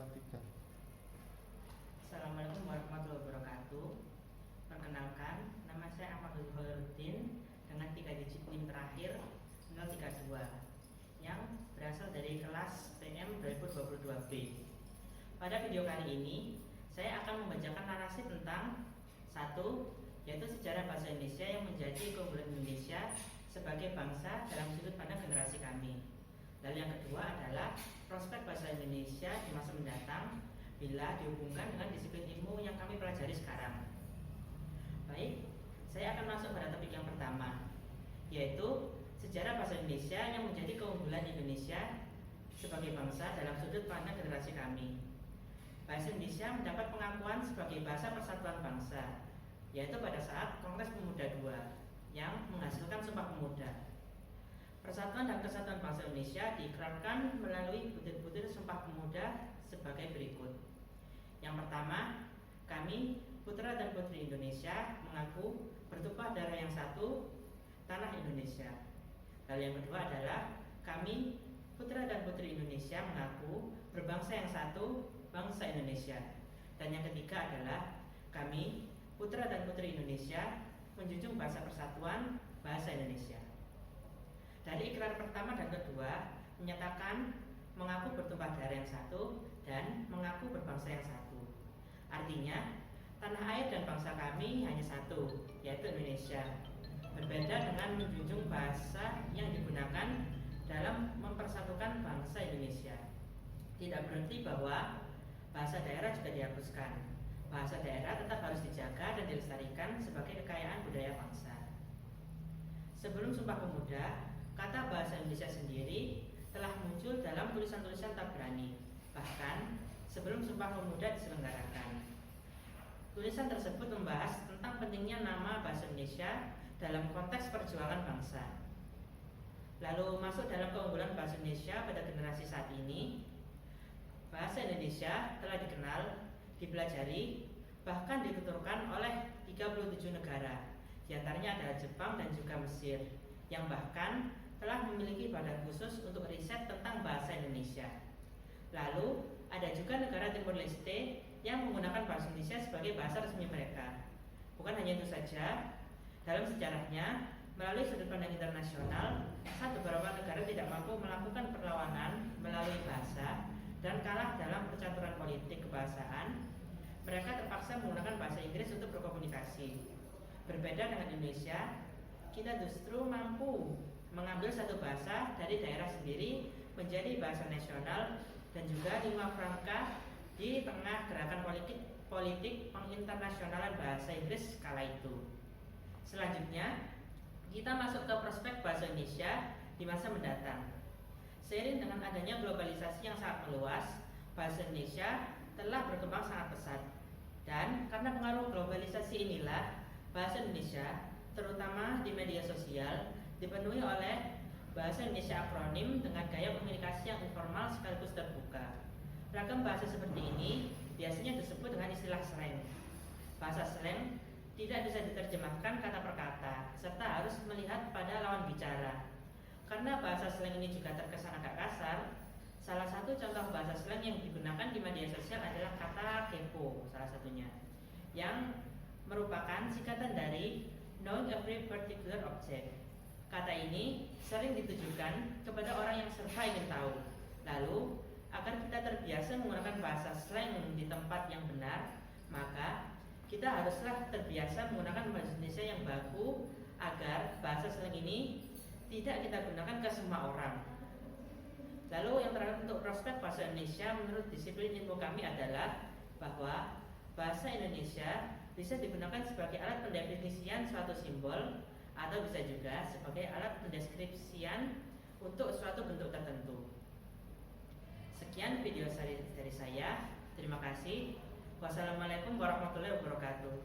3. Assalamualaikum warahmatullahi wabarakatuh. Perkenalkan, nama saya Ahmad Khairuddin dengan 3 digit NIM terakhir 032 yang berasal dari kelas TM 2022B. Pada video kali ini, saya akan membacakan narasi tentang satu, yaitu sejarah bahasa Indonesia yang menjadi keunggulan Indonesia sebagai bangsa dalam sudut pandang generasi kami. Lalu yang kedua adalah prospek bahasa Indonesia di masa mendatang bila dihubungkan dengan disiplin ilmu yang kami pelajari sekarang. Baik, saya akan masuk pada topik yang pertama, yaitu sejarah bahasa Indonesia yang menjadi keunggulan Indonesia sebagai bangsa dalam sudut pandang generasi kami. Bahasa Indonesia mendapat pengakuan sebagai bahasa persatuan bangsa, yaitu pada saat Kongres Pemuda II yang menghasilkan Sumpah Pemuda. Persatuan dan Kesatuan Bangsa Indonesia diikrarkan melalui butir-butir Sumpah Pemuda sebagai berikut. Yang pertama, kami, putra dan putri Indonesia, mengaku bertumpah darah yang satu, tanah Indonesia. Lalu yang kedua adalah kami, putra dan putri Indonesia, mengaku berbangsa yang satu, bangsa Indonesia. Dan yang ketiga adalah kami, putra dan putri Indonesia, menjunjung bahasa persatuan, bahasa Indonesia. Dari ikrar pertama dan kedua menyatakan mengaku bertumpah darah yang satu dan mengaku berbangsa yang satu. Artinya tanah air dan bangsa kami hanya satu, yaitu Indonesia. Berbeda dengan menjunjung bahasa yang digunakan dalam mempersatukan bangsa Indonesia. Tidak berarti bahwa bahasa daerah juga dihapuskan. Bahasa daerah tetap harus dijaga dan dilestarikan sebagai kekayaan budaya bangsa. Sebelum Sumpah Pemuda, kata bahasa Indonesia sendiri telah muncul dalam tulisan-tulisan Tabrani, bahkan sebelum Sumpah Pemuda diselenggarakan. Tulisan tersebut membahas tentang pentingnya nama bahasa Indonesia dalam konteks perjuangan bangsa. Lalu masuk dalam keunggulan bahasa Indonesia pada generasi saat ini. Bahasa Indonesia telah dikenal, dipelajari, bahkan dituturkan oleh 37 negara. Di antaranya adalah Jepang dan juga Mesir, yang bahkan telah memiliki badan khusus untuk riset tentang bahasa Indonesia. Lalu ada juga negara Timur Leste yang menggunakan bahasa Indonesia sebagai bahasa resmi mereka. Bukan hanya itu saja, dalam sejarahnya, melalui sudut pandang internasional, beberapa negara tidak mampu melakukan perlawanan melalui bahasa dan kalah dalam percaturan politik kebahasaan. Mereka terpaksa menggunakan bahasa Inggris untuk berkomunikasi. Berbeda dengan Indonesia, kita justru mampu mengambil satu bahasa dari daerah sendiri menjadi bahasa nasional dan juga lingua franca di tengah gerakan politik penginternasionalan bahasa Inggris kala itu. Selanjutnya, kita masuk ke prospek bahasa Indonesia di masa mendatang. Seiring dengan adanya globalisasi yang sangat meluas, bahasa Indonesia telah berkembang sangat pesat. Dan karena pengaruh globalisasi inilah, bahasa Indonesia, terutama di media sosial, dipenuhi oleh bahasa Indonesia akronim dengan gaya komunikasi yang informal sekaligus terbuka. Ragam bahasa seperti ini biasanya disebut dengan istilah slang. Bahasa slang tidak bisa diterjemahkan kata per kata, serta harus melihat pada lawan bicara. Karena bahasa slang ini juga terkesan agak kasar, salah satu contoh bahasa slang yang digunakan di media sosial adalah kata kepo, salah satunya, yang merupakan singkatan dari knowing every particular object. Kata ini sering ditujukan kepada orang yang serba ingin tahu. Lalu, agar kita terbiasa menggunakan bahasa slang di tempat yang benar, maka kita haruslah terbiasa menggunakan bahasa Indonesia yang baku agar bahasa slang ini tidak kita gunakan ke semua orang. Lalu yang terakhir untuk prospek bahasa Indonesia menurut disiplin ilmu kami adalah bahwa bahasa Indonesia bisa digunakan sebagai alat pendefinisian suatu simbol atau bisa juga sebagai alat pendeskripsian untuk suatu bentuk tertentu. Sekian video dari saya. Terima kasih. Wassalamualaikum warahmatullahi wabarakatuh.